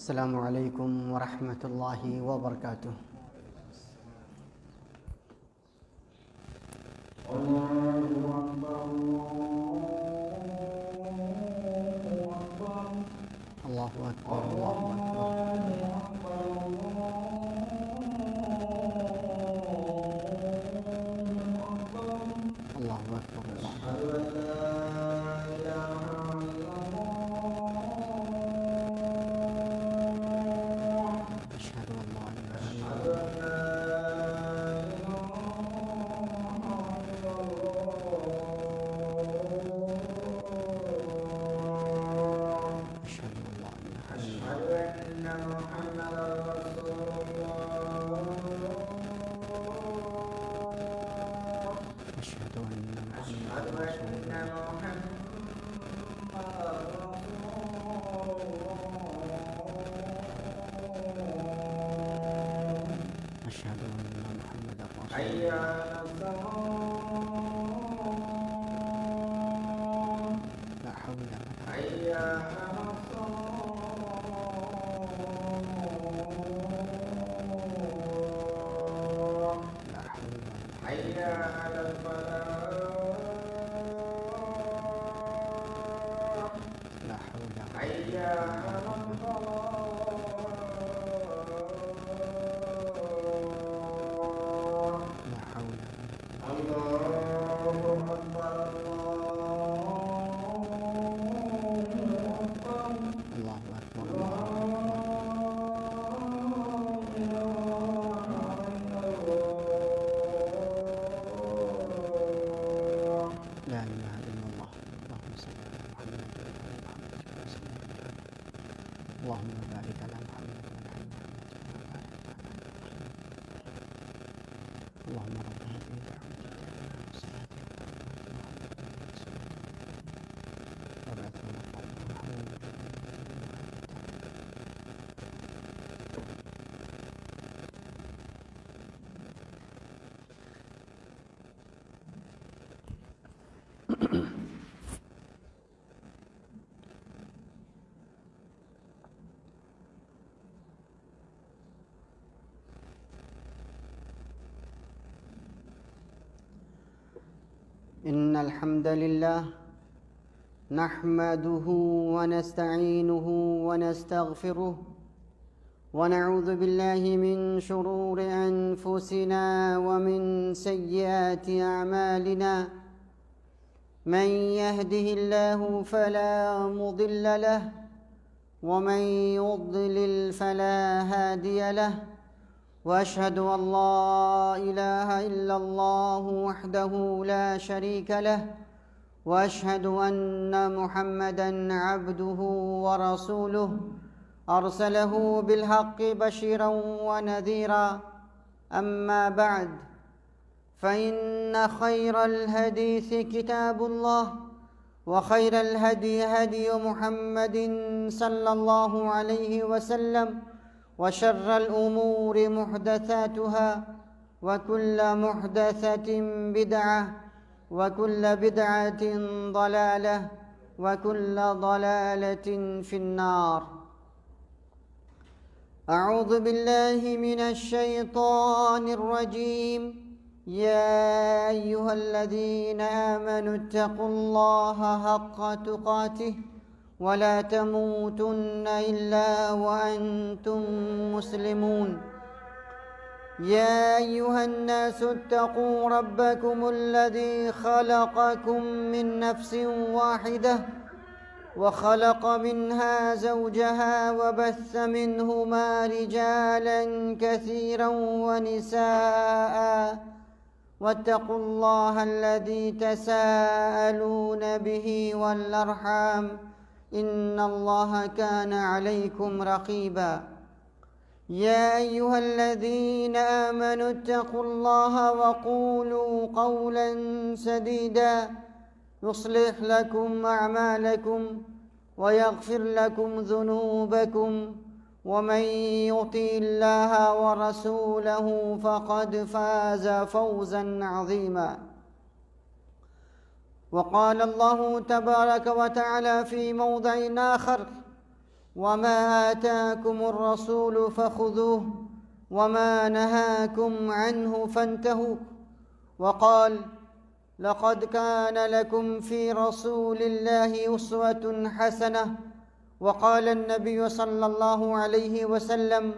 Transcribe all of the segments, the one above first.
السلام عليكم ورحمة الله وبركاته. الله أكبر الله أكبر الله الله أكبر الله أشهد أن لا إله إلا الله أشهد أن لا إله إلا أشهد أن محمدا رسول الله أشهد أن أشهد محمدا رسول أن الله أشهد أن محمدا رسول حي الله على الصلاة لا حول ولا قوة حي على الصلاة لا حول ولا حي على الفلاح لا حول ولا حي على الفلاح لا حول الله أكبر الله أكبر لا إله إلا الله. اللهم صل على محمد وعلى آل محمد كما صليت على إبراهيم. اللهم بارك على محمد وعلى آل محمد كما باركت على إبراهيم. اللهم رب هذه الدعوة التامة والصلاة القائمة محمد رسول الله وبعثه مقام محمود إن الحمد لله نحمده ونستعينه ونستغفره ونعوذ بالله من شرور أنفسنا ومن سيئات أعمالنا. من يهده الله فلا مضل له ومن يضلل فلا هادي له. وأشهد أن لا إله إلا الله وحده لا شريك له وأشهد أن محمدًا عبده ورسوله أرسله بالحق بشيرا ونذيرا. أما بعد، فإن خير الحديث كتاب الله وخير الهدي هدي محمد صلى الله عليه وسلم وشر الأمور محدثاتها وكل محدثة بدعة وكل بدعة ضلالة وكل ضلالة في النار. أعوذ بالله من الشيطان الرجيم. يا أيها الذين آمنوا اتقوا الله حق تقاته ولا تموتن إلا وأنتم مسلمون. يا أيها الناس اتقوا ربكم الذي خلقكم من نفس واحدة وخلق منها زوجها وبث منهما رجالا كثيرا ونساء واتقوا الله الذي تساءلون به والأرحام إن الله كان عليكم رقيبا. يا أيها الذين آمنوا اتقوا الله وقولوا قولا سديدا يصلح لكم أعمالكم ويغفر لكم ذنوبكم ومن يطع الله ورسوله فقد فاز فوزا عظيما. وقال الله تبارك وتعالى في موضع آخر: وما آتاكم الرسول فخذوه وما نهاكم عنه فانتهوا وقال لقد كان لكم في رسول الله أسوة حسنة وقال النبي صلى الله عليه وسلم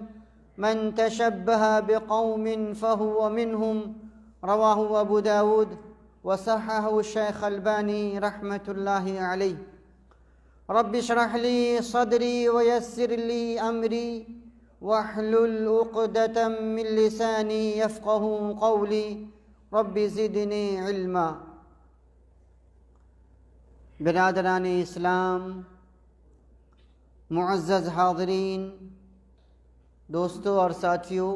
من تشبه بقوم فهو منهم رواه أبو داود وصححه الشيخ الباني رحمة الله عليه رب اشرح لي صدري ويسر لي أمري واحلل عقدة من لساني يفقه قولي رب زدني علما۔ برادران اسلام، معزز حاضرین، دوستوں اور ساتھیوں،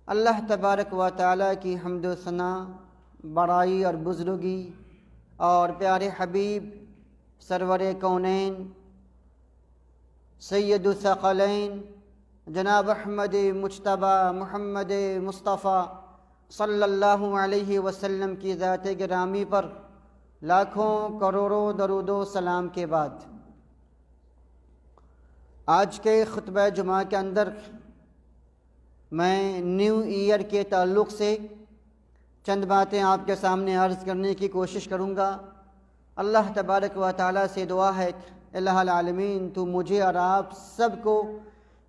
اللہ تبارک و تعالیٰ کی حمد و ثنا، بڑائی اور بزرگی اور پیارے حبیب سرور کونین سید الثقلین جناب احمد مجتبی محمد مصطفیٰ صلی اللہ علیہ وسلم کی ذات گرامی پر لاکھوں کروڑوں درود و سلام کے بعد آج کے خطبہ جمعہ کے اندر میں نیو ایئر کے تعلق سے چند باتیں آپ کے سامنے عرض کرنے کی کوشش کروں گا۔ اللہ تبارک و تعالیٰ سے دعا ہے کہ الہ العالمین تو مجھے اور آپ سب کو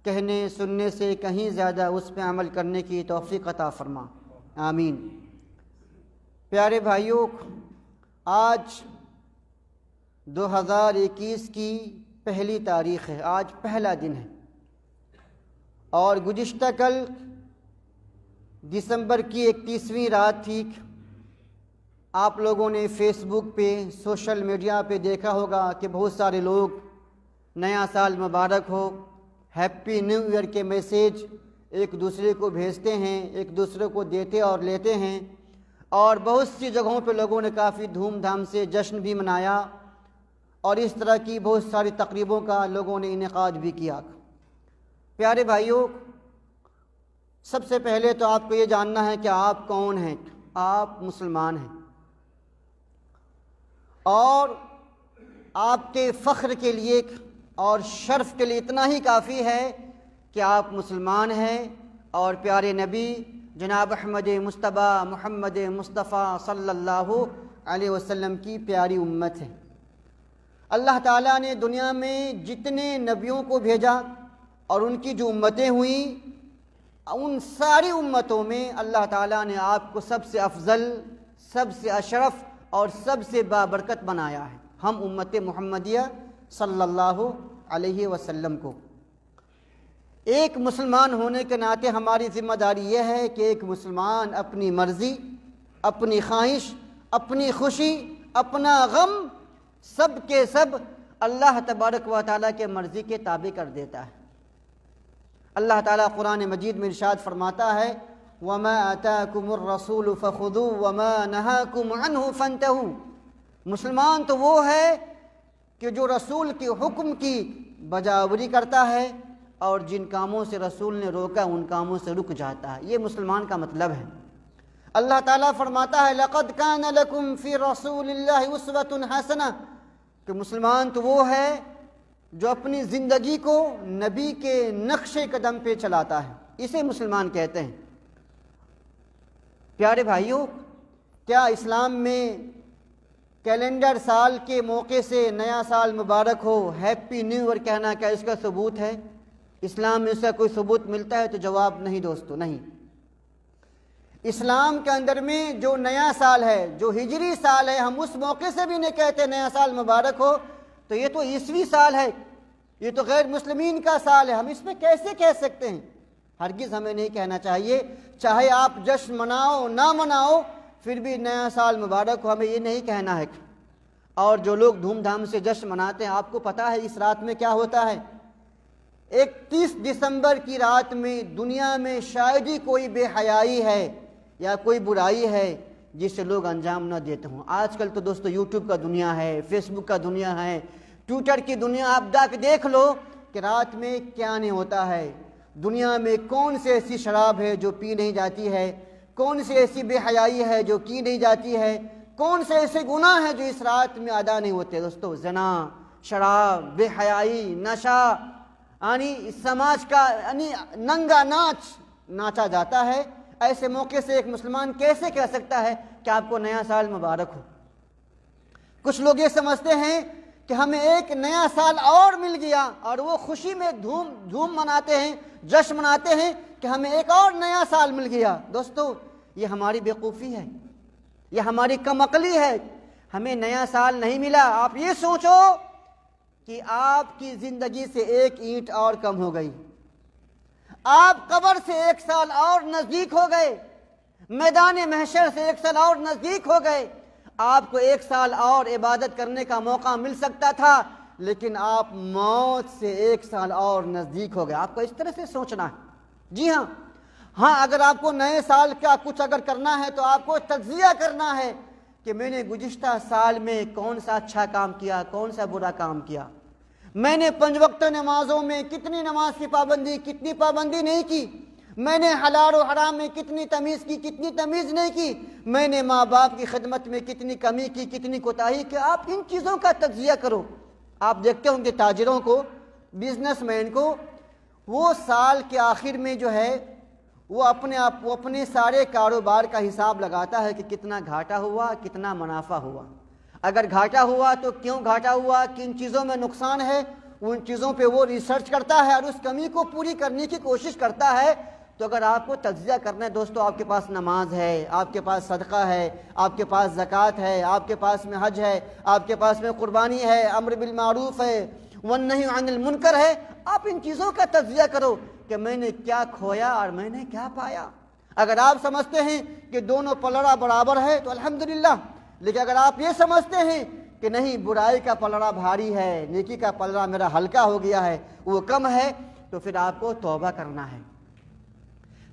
کہنے سننے سے کہیں زیادہ اس پہ عمل کرنے کی توفیق عطا فرما، آمین۔ پیارے بھائیوں، آج 2021 کی پہلی تاریخ ہے، آج پہلا دن ہے، اور گزشتہ کل دسمبر کی 31ویں رات تھی۔ آپ لوگوں نے فیس بک پہ سوشل میڈیا پہ دیکھا ہوگا کہ بہت سارے لوگ نیا سال مبارک ہو، ہیپی نیو ایئر کے میسیج ایک دوسرے کو بھیجتے ہیں، ایک دوسرے کو دیتے اور لیتے ہیں، اور بہت سی جگہوں پہ لوگوں نے کافی دھوم دھام سے جشن بھی منایا، اور اس طرح کی بہت ساری تقریبوں کا لوگوں نے انعقاد بھی کیا۔ پیارے بھائیوں، سب سے پہلے تو آپ کو یہ جاننا ہے کہ آپ کون ہیں۔ آپ مسلمان ہیں، اور آپ کے فخر کے لیے اور شرف کے لیے اتنا ہی کافی ہے کہ آپ مسلمان ہیں اور پیارے نبی جناب احمد مجتبی محمد مصطفیٰ صلی اللہ علیہ وسلم کی پیاری امت ہے۔ اللہ تعالیٰ نے دنیا میں جتنے نبیوں کو بھیجا اور ان کی جو امتیں ہوئیں، ان ساری امتوں میں اللہ تعالیٰ نے آپ کو سب سے افضل، سب سے اشرف اور سب سے بابرکت بنایا ہے، ہم امت محمدیہ صلی اللہ علیہ وسلم کو۔ ایک مسلمان ہونے کے ناطے ہماری ذمہ داری یہ ہے کہ ایک مسلمان اپنی مرضی، اپنی خواہش، اپنی خوشی، اپنا غم سب کے سب اللہ تبارک و تعالیٰ کے مرضی کے تابع کر دیتا ہے۔ اللہ تعالیٰ قرآن مجید میں ارشاد فرماتا ہے وَمَا آتَاكُمُ الرَّسُولُ فَخُذُوهُ وَمَا نَهَاكُمْ عَنْهُ فَانْتَهُوا۔ مسلمان تو وہ ہے کہ جو رسول کے حکم کی بجاوری کرتا ہے اور جن کاموں سے رسول نے روکا ان کاموں سے رک جاتا ہے، یہ مسلمان کا مطلب ہے۔ اللہ تعالیٰ فرماتا ہے لَقَدْ كَانَ لَكُمْ فِي رَسُولِ اللَّهِ أُسْوَةٌ حَسَنَةٌ، کہ مسلمان تو وہ ہے جو اپنی زندگی کو نبی کے نقش قدم پہ چلاتا ہے، اسے مسلمان کہتے ہیں۔ پیارے بھائیوں، کیا اسلام میں کیلنڈر سال کے موقع سے نیا سال مبارک ہو، ہیپی نیو ایئر کہنا، کیا اس کا ثبوت ہے؟ اسلام میں اس کا کوئی ثبوت ملتا ہے؟ تو جواب نہیں دوستو، نہیں۔ اسلام کے اندر میں جو نیا سال ہے، جو ہجری سال ہے، ہم اس موقع سے بھی نہیں کہتے نیا سال مبارک ہو، تو یہ تو عیسوی سال ہے، یہ تو غیر مسلمین کا سال ہے، ہم اس میں کیسے کہہ سکتے ہیں؟ ہرگز ہمیں نہیں کہنا چاہیے، چاہے آپ جشن مناؤ نہ مناؤ، پھر بھی نیا سال مبارک ہو، ہمیں یہ نہیں کہنا ہے۔ اور جو لوگ دھوم دھام سے جشن مناتے ہیں، آپ کو پتہ ہے اس رات میں کیا ہوتا ہے؟ 31 دسمبر کی رات میں دنیا میں شاید ہی کوئی بے حیائی ہے یا کوئی برائی ہے جسے لوگ انجام نہ دیتے ہوں۔ آج کل تو دوستو یوٹیوب کا دنیا ہے، فیس بک کا دنیا ہے، ٹویٹر کی دنیا، آپ جا کے دیکھ لو کہ رات میں کیا نہیں ہوتا ہے۔ دنیا میں کون سی ایسی شراب ہے جو پی نہیں جاتی ہے، کون سی ایسی بے حیائی ہے جو کی نہیں جاتی ہے، کون سے ایسے گناہ ہیں جو اس رات میں ادا نہیں ہوتے۔ دوستو زنا، شراب، بے حیائی، نشہ، یعنی سماج کا یعنی ننگا ناچ ناچا جاتا ہے، ایسے موقع سے ایک مسلمان کیسے کہہ سکتا ہے کہ آپ کو نیا سال مبارک ہو؟ کچھ لوگ یہ سمجھتے ہیں کہ ہمیں ایک نیا سال اور مل گیا اور وہ خوشی میں دھوم مناتے ہیں، جشن مناتے ہیں کہ ہمیں ایک اور نیا سال مل گیا۔ دوستو، یہ ہماری بیوقوفی ہے، یہ ہماری کم عقلی ہے۔ ہمیں نیا سال نہیں ملا۔ آپ یہ سوچو کہ آپ کی زندگی سے ایک اینٹ اور کم ہو گئی، آپ قبر سے ایک سال اور نزدیک ہو گئے، میدان محشر سے ایک سال اور نزدیک ہو گئے۔ آپ کو ایک سال اور عبادت کرنے کا موقع مل سکتا تھا، لیکن آپ موت سے ایک سال اور نزدیک ہو گئے۔ آپ کو اس طرح سے سوچنا ہے۔ جی ہاں، اگر آپ کو نئے سال کا کچھ اگر کرنا ہے تو آپ کو تجزیہ کرنا ہے کہ میں نے گزشتہ سال میں کون سا اچھا کام کیا، کون سا برا کام کیا، میں نے 5 وقت نمازوں میں کتنی نماز کی پابندی، کتنی پابندی نہیں کی، میں نے حلال و حرام میں کتنی تمیز کی، کتنی تمیز نہیں کی، میں نے ماں باپ کی خدمت میں کتنی کمی کی، کتنی کوتاہی کی۔ آپ ان چیزوں کا تجزیہ کرو۔ آپ دیکھتے ہوں گے تاجروں کو، بزنس مین کو، وہ سال کے آخر میں جو ہے وہ اپنے سارے کاروبار کا حساب لگاتا ہے کہ کتنا گھاٹا ہوا، کتنا منافع ہوا۔ اگر گھاٹا ہوا تو کیوں گھاٹا ہوا، کن چیزوں میں نقصان ہے، ان چیزوں پہ وہ ریسرچ کرتا ہے اور اس کمی کو پوری کرنے کی کوشش کرتا ہے۔ تو اگر آپ کو تجزیہ کرنا ہے دوستو، آپ کے پاس نماز ہے، آپ کے پاس صدقہ ہے، آپ کے پاس زکوٰۃ ہے، آپ کے پاس میں حج ہے، آپ کے پاس میں قربانی ہے، امر بالمعروف ہے، والنہی عن المنکر ہے، آپ ان چیزوں کا تجزیہ کرو کہ میں نے کیا کھویا اور میں نے کیا پایا۔ اگر آپ سمجھتے ہیں کہ دونوں پلڑا برابر ہے تو الحمدللہ، لیکن اگر آپ یہ سمجھتے ہیں کہ نہیں، برائی کا پلڑا بھاری ہے، نیکی کا پلڑا میرا ہلکا ہو گیا ہے، وہ کم ہے، تو پھر آپ کو توبہ کرنا ہے،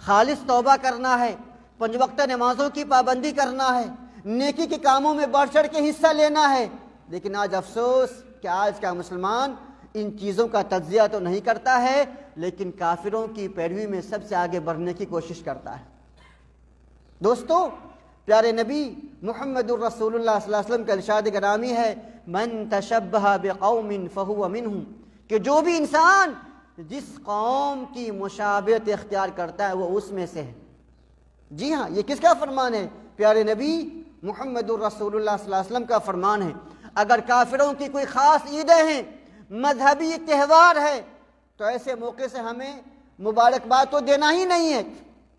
خالص توبہ کرنا ہے، 5 وقت نمازوں کی پابندی کرنا ہے، نیکی کے کاموں میں بڑھ چڑھ کے حصہ لینا ہے۔ لیکن آج افسوس کہ آج کا مسلمان ان چیزوں کا تجزیہ تو نہیں کرتا ہے، لیکن کافروں کی پیروی میں سب سے آگے بڑھنے کی کوشش کرتا ہے۔ دوستو، پیارے نبی محمد الرسول اللہ صلی اللہ علیہ وسلم کا ارشاد گرامی ہے، من تشبہ بقوم فہو منہم، کہ جو بھی انسان جس قوم کی مشابہت اختیار کرتا ہے وہ اس میں سے ہے۔ جی ہاں، یہ کس کا فرمان ہے؟ پیارے نبی محمد الرسول اللہ صلی اللہ علیہ وسلم کا فرمان ہے۔ اگر کافروں کی کوئی خاص عیدیں ہیں، مذہبی تہوار ہے، تو ایسے موقع سے ہمیں مبارکباد تو دینا ہی نہیں ہے۔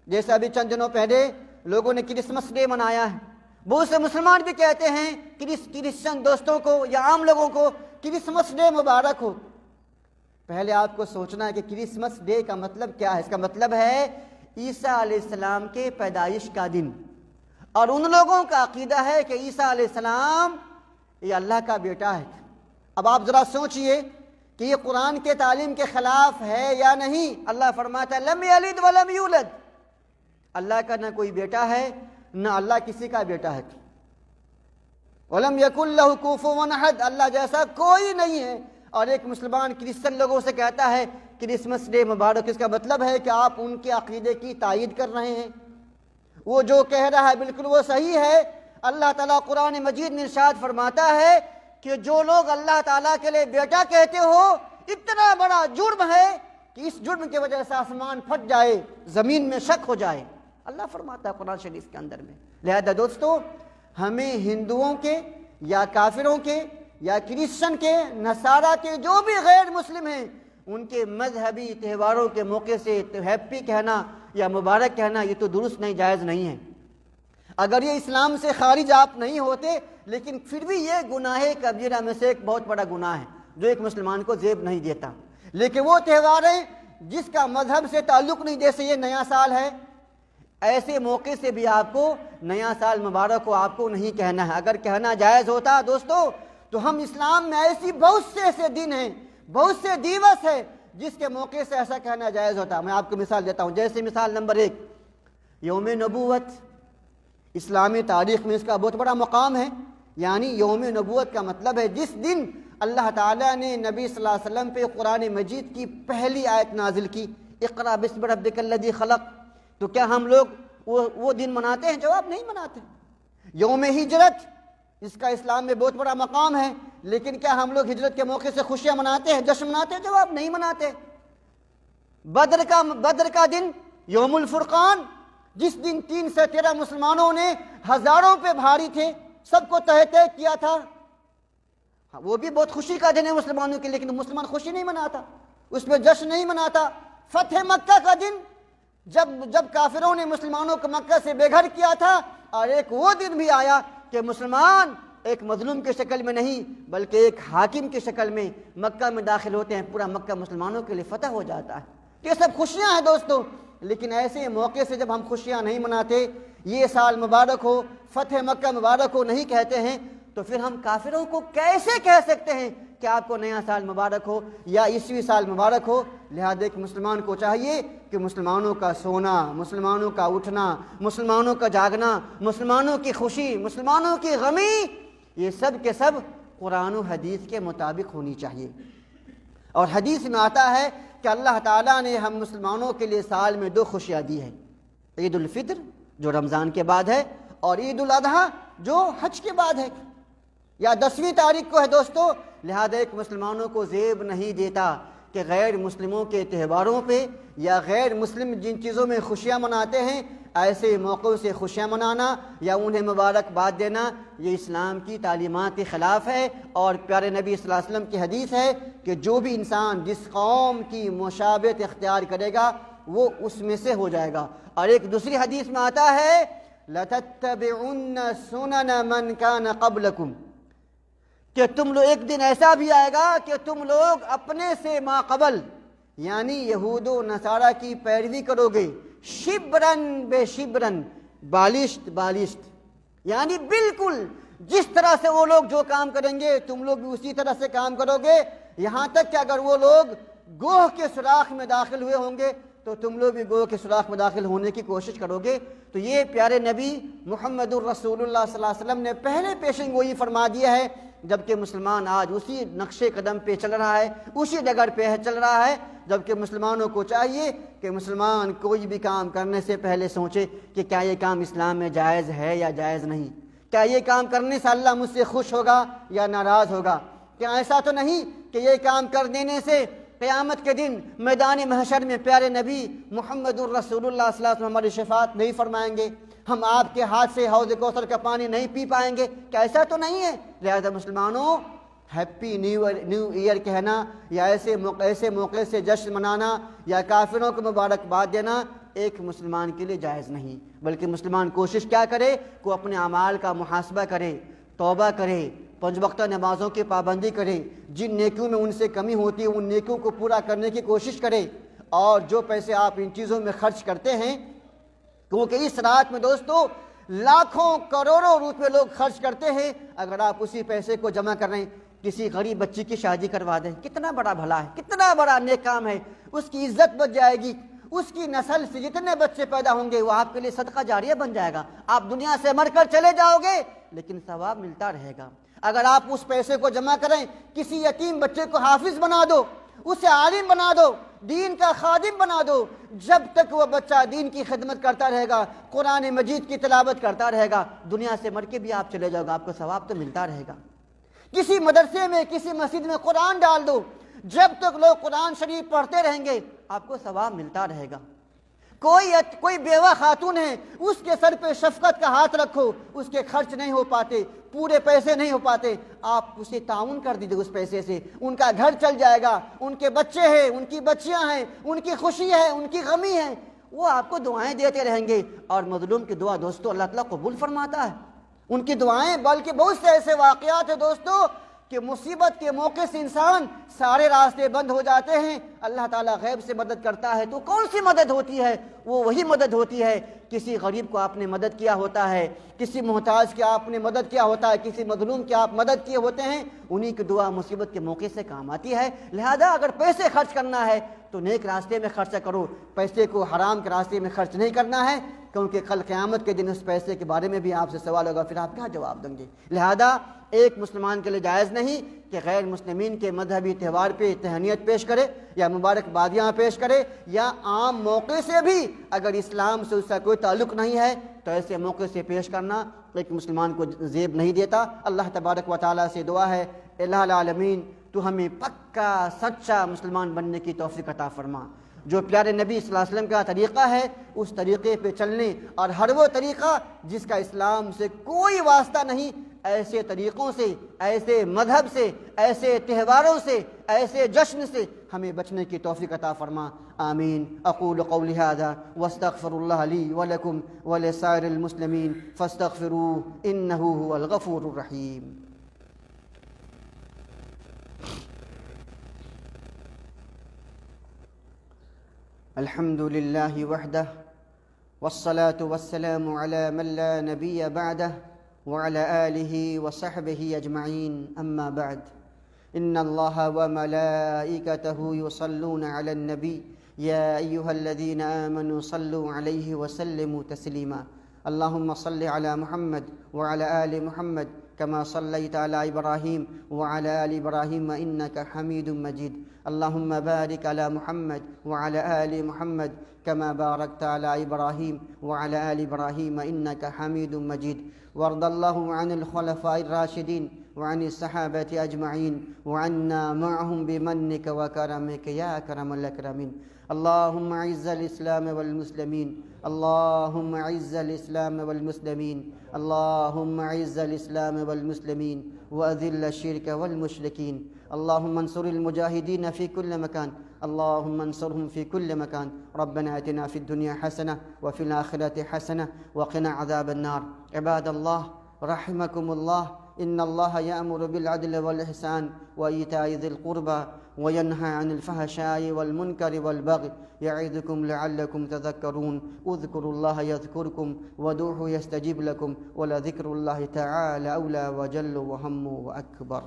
جیسے ابھی چند دنوں پہلے لوگوں نے کرسمس ڈے منایا ہے، بہت سے مسلمان بھی کہتے ہیں کرسچن دوستوں کو یا عام لوگوں کو کرسمس ڈے مبارک ہو۔ پہلے آپ کو سوچنا ہے کہ کرسمس ڈے کا مطلب کیا ہے۔ اس کا مطلب ہے عیسیٰ علیہ السلام کے پیدائش کا دن، اور ان لوگوں کا عقیدہ ہے کہ عیسیٰ علیہ السلام یہ اللہ کا بیٹا ہے۔ اب آپ ذرا سوچئے کہ یہ قرآن کے تعلیم کے خلاف ہے یا نہیں۔ اللہ فرماتا ہے لم یلد ولم یولد، اللہ کا نہ کوئی بیٹا ہے، نہ اللہ کسی کا بیٹا ہے۔ وَلَمْ يَكُنْ لَهُ كُفُوًا أَحَدٌ، اللہ جیسا کوئی نہیں ہے۔ اور ایک مسلمان کرسچن لوگوں سے کہتا ہے کرسمس ڈے مبارک، اس کا مطلب ہے کہ آپ ان کے عقیدے کی تائید کر رہے ہیں۔ وہ جو کہہ رہا ہے بالکل وہ صحیح ہے۔ اللہ تعالیٰ قرآن مجید میں ارشاد فرماتا ہے کہ جو لوگ اللہ تعالیٰ کے لیے بیٹا کہتے ہو، اتنا بڑا جرم ہے کہ اس جرم کی وجہ سے آسمان پھٹ جائے، زمین میں شک ہو جائے۔ اللہ فرماتا ہے قرآن شریف کے اندر میں۔ لہذا دوستو، ہمیں ہندوؤں کے یا کافروں کے یا کرسچن کے، نصارہ کے، جو بھی غیر مسلم ہیں، ان کے مذہبی تہواروں کے موقع سے ہیپی کہنا یا مبارک کہنا یہ تو درست نہیں، جائز نہیں ہے۔ اگر یہ اسلام سے خارج آپ نہیں ہوتے، لیکن پھر بھی یہ گناہ کبیرہ میں سے ایک بہت بڑا گناہ ہے جو ایک مسلمان کو زیب نہیں دیتا۔ لیکن وہ تہوار ہیں جس کا مذہب سے تعلق نہیں، جیسے یہ نیا سال ہے، ایسے موقع سے بھی آپ کو نیا سال مبارک ہو آپ کو نہیں کہنا ہے۔ اگر کہنا جائز ہوتا دوستو تو ہم اسلام میں ایسی بہت سے ایسے دن ہیں، بہت سے دیوس ہیں جس کے موقع سے ایسا کہنا جائز ہوتا۔ میں آپ کو مثال دیتا ہوں۔ جیسے مثال نمبر 1، یوم نبوت، اسلامی تاریخ میں اس کا بہت بڑا مقام ہے۔ یعنی یوم نبوت کا مطلب ہے جس دن اللہ تعالیٰ نے نبی صلی اللہ علیہ وسلم پہ قرآن مجید کی پہلی آیت نازل کی، اقرأ بسم ربک الذی خلق۔ تو کیا ہم لوگ وہ دن مناتے ہیں؟ جواب نہیں مناتے۔ یوم ہجرت، اس کا اسلام میں بہت بڑا مقام ہے، لیکن کیا ہم لوگ ہجرت کے موقع سے خوشیاں مناتے ہیں، جشن مناتے ہیں؟ جواب نہیں مناتے۔ بدر کا دن یوم الفرقان، جس دن 313 مسلمانوں نے ہزاروں پہ بھاری تھے، سب کو تہہ تہہ کیا تھا، وہ بھی بہت خوشی کا دن ہے مسلمانوں کے، لیکن مسلمان خوشی نہیں مناتا، اس میں جشن نہیں مناتا۔ فتح مکہ کا دن، جب کافروں نے مسلمانوں کو مکہ سے بے گھر کیا تھا، اور ایک وہ دن بھی آیا کہ مسلمان ایک مظلوم کی شکل میں نہیں بلکہ ایک حاکم کی شکل میں مکہ میں داخل ہوتے ہیں، پورا مکہ مسلمانوں کے لیے فتح ہو جاتا ہے۔ یہ سب خوشیاں ہیں دوستو، لیکن ایسے موقع سے جب ہم خوشیاں نہیں مناتے، یہ سال مبارک ہو، فتح مکہ مبارک ہو نہیں کہتے ہیں، تو پھر ہم کافروں کو کیسے کہہ سکتے ہیں کہ آپ کو نیا سال مبارک ہو یا عیسوی سال مبارک ہو؟ لہذا ایک مسلمان کو چاہیے کہ مسلمانوں کا سونا، مسلمانوں کا اٹھنا، مسلمانوں کا جاگنا، مسلمانوں کی خوشی، مسلمانوں کی غمی، یہ سب کے سب قرآن و حدیث کے مطابق ہونی چاہیے۔ اور حدیث میں آتا ہے کہ اللہ تعالیٰ نے ہم مسلمانوں کے لیے سال میں 2 خوشیاں دی ہیں، عید الفطر جو رمضان کے بعد ہے، اور عید الاضحیٰ جو حج کے بعد ہے، یا 10ویں تاریخ کو ہے دوستو۔ لہذا ایک مسلمانوں کو زیب نہیں دیتا کہ غیر مسلموں کے تہواروں پہ یا غیر مسلم جن چیزوں میں خوشیاں مناتے ہیں، ایسے موقعوں سے خوشیاں منانا یا انہیں مبارکباد دینا، یہ اسلام کی تعلیمات کے خلاف ہے۔ اور پیارے نبی صلی اللہ علیہ وسلم کی حدیث ہے کہ جو بھی انسان جس قوم کی مشابہت اختیار کرے گا وہ اس میں سے ہو جائے گا۔ اور ایک دوسری حدیث میں آتا ہے لَتَتَّبِعُنَّ سُنَنَ مَنْ كَانَ قَبْلَكُمْ، کہ تم لوگ ایک دن ایسا بھی آئے گا کہ تم لوگ اپنے سے ما قبل یعنی یہود و نصارہ کی پیروی کرو گے، شبرن بے شبرن، بالشت بالشت، یعنی بالکل جس طرح سے وہ لوگ جو کام کریں گے تم لوگ بھی اسی طرح سے کام کرو گے، یہاں تک کہ اگر وہ لوگ گوہ کے سوراخ میں داخل ہوئے ہوں گے تو تم لوگ بھی گوہ کے سوراخ میں داخل ہونے کی کوشش کرو گے۔ تو یہ پیارے نبی محمد الرسول اللہ صلی اللہ علیہ وسلم نے پہلے پیشن گوئی فرما دیا ہے، جبکہ مسلمان آج اسی نقش قدم پہ چل رہا ہے، اسی ڈگر پہ چل رہا ہے، جبکہ مسلمانوں کو چاہیے کہ مسلمان کوئی بھی کام کرنے سے پہلے سوچے کہ کیا یہ کام اسلام میں جائز ہے یا جائز نہیں، کیا یہ کام کرنے سے اللہ مجھ سے خوش ہوگا یا ناراض ہوگا، کیا ایسا تو نہیں کہ یہ کام کر دینے سے قیامت کے دن میدان محشر میں پیارے نبی محمد الرسول اللہ صلی اللہ علیہ وسلم ہماری شفاعت نہیں فرمائیں گے، ہم آپ کے ہاتھ سے حوض کوثر کا پانی نہیں پی پائیں گے، کیا ایسا تو نہیں ہے؟ لہذا مسلمانوں، ہیپی نیو ایئر کہنا یا ایسے موقع سے جشن منانا یا کافروں کو مبارکباد دینا ایک مسلمان کے لیے جائز نہیں، بلکہ مسلمان کوشش کیا کرے کہ اپنے اعمال کا محاسبہ کرے، توبہ کرے، 5 وقتہ نمازوں کی پابندی کرے، جن نیکیوں میں ان سے کمی ہوتی ہے ان نیکیوں کو پورا کرنے کی کوشش کرے، اور جو پیسے آپ ان چیزوں میں خرچ کرتے ہیں، کیونکہ اس رات میں دوستو لاکھوں کروڑوں روپے لوگ خرچ کرتے ہیں، اگر آپ اسی پیسے کو جمع کر رہے ہیں کسی غریب بچی کی شادی کروا دیں، کتنا بڑا بھلا ہے، کتنا بڑا نیک کام ہے، اس کی عزت بچ جائے گی، اس کی نسل سے جتنے بچے پیدا ہوں گے وہ آپ کے لیے صدقہ جاریہ بن جائے گا، آپ دنیا سے مر کر چلے جاؤ گے لیکن ثواب ملتا رہے گا۔ اگر آپ اس پیسے کو جمع کریں، کسی یتیم بچے کو حافظ بنا دو، اسے عالم بنا دو، دین کا خادم بنا دو، جب تک وہ بچہ دین کی خدمت کرتا رہے گا، قرآن مجید کی تلاوت کرتا رہے گا، دنیا سے مر کے بھی آپ چلے جاؤ گے، آپ کو ثواب تو ملتا رہے گا۔ کسی مدرسے میں کسی مسجد میں قرآن ڈال دو، جب تک لوگ قرآن شریف پڑھتے رہیں گے آپ کو ثواب ملتا رہے گا۔ کوئی بیوہ خاتون ہے، اس کے سر پہ شفقت کا ہاتھ رکھو، اس کے خرچ نہیں ہو پاتے، پورے پیسے نہیں ہو پاتے، آپ اسے تعاون کر دیجیے، اس پیسے سے ان کا گھر چل جائے گا، ان کے بچے ہیں، ان کی بچیاں ہیں، ان کی خوشی ہے، ان کی غمی ہے، وہ آپ کو دعائیں دیتے رہیں گے۔ اور مظلوم کی دعا دوستو اللہ تعالیٰ قبول فرماتا ہے، ان کی دعائیں، بلکہ بہت سے ایسے واقعات ہیں دوستو کہ مصیبت کے موقع سے انسان سارے راستے بند ہو جاتے ہیں، اللہ تعالیٰ غیب سے مدد کرتا ہے، تو کون سی مدد ہوتی ہے؟ وہ وہی مدد ہوتی ہے، کسی غریب کو آپ نے مدد کیا ہوتا ہے، کسی محتاج کی آپ نے مدد کیا ہوتا ہے، کسی مظلوم کی آپ مدد کیے ہوتے ہیں، انہی کی دعا مصیبت کے موقع سے کام آتی ہے۔ لہذا اگر پیسے خرچ کرنا ہے تو نیک راستے میں خرچہ کرو، پیسے کو حرام کے راستے میں خرچ نہیں کرنا ہے، کیونکہ کل قیامت کے دن اس پیسے کے بارے میں بھی آپ سے سوال ہوگا، پھر آپ کیا جواب دیں گے؟ لہذا ایک مسلمان کے لیے جائز نہیں کہ غیر مسلمین کے مذہبی تہوار پہ تہنیت پیش کرے یا مبارکبادیاں پیش کرے، یا عام موقع سے بھی اگر اسلام سے اس کا کوئی تعلق نہیں ہے تو ایسے موقع سے پیش کرنا ایک مسلمان کو زیب نہیں دیتا۔ اللہ تبارک و تعالیٰ سے دعا ہے الہ العالمین تو ہمیں پکا سچا مسلمان بننے کی توفیق عطا فرما۔ جو پیارے نبی صلی اللہ علیہ وسلم کا طریقہ ہے اس طریقے پہ چلنے، اور ہر وہ طریقہ جس کا اسلام سے کوئی واسطہ نہیں، ایسے طریقوں سے، ایسے مذہب سے، ایسے تہواروں سے، ایسے جشن سے ہمیں بچنے کی توفیق عطا فرما۔ آمین۔ اقول قولی ھذا واستغفر اللہ لی ولکم ولسائر المسلمین فاستغفروہ انہ ھو الغفور الرحیم۔ الحمد للہ وحدہ والصلاة والسلام علی من لا نبی بعدہ وعلى آله وصحبه أجمعين أما بعد إن الله وملائكته يصلون على النبي يا أيها الذين آمنوا صلوا عليه وسلموا تسليما اللهم صل على محمد وعلى آل محمد كما صليت على إبراهيم وعلى آل إبراهيم إنك حميد مجيد اللهم بارك على محمد وعلى آل محمد كما باركت على إبراهيم وعلى آل إبراهيم إنك حميد مجيد وارض الله عن الخلفاء الراشدين وعن الصحابة أجمعين وعنا معهم بمنك وكرمك يا أكرم الأكرمين اللهم أعز الإسلام والمسلمين اللهم أعز الإسلام والمسلمين اللهم أعز الإسلام والمسلمين وأذل الشرك والمشركين اللهم انصر المجاهدين في كل مكان اللهم انصرهم في كل مكان ربنا آتنا في الدنيا حسنة وفي الآخرة حسنة وقنا عذاب النار عباد الله رحمكم الله إن الله يأمر بالعدل والإحسان وإيتاء ذي القربى وينهى عن الفحشاء والمنكر والبغي يعظكم لعلكم تذكرون اذكروا الله يذكركم ودعوه يستجيب لكم ولذكر الله تعالى أولى وجل وهم وأكبر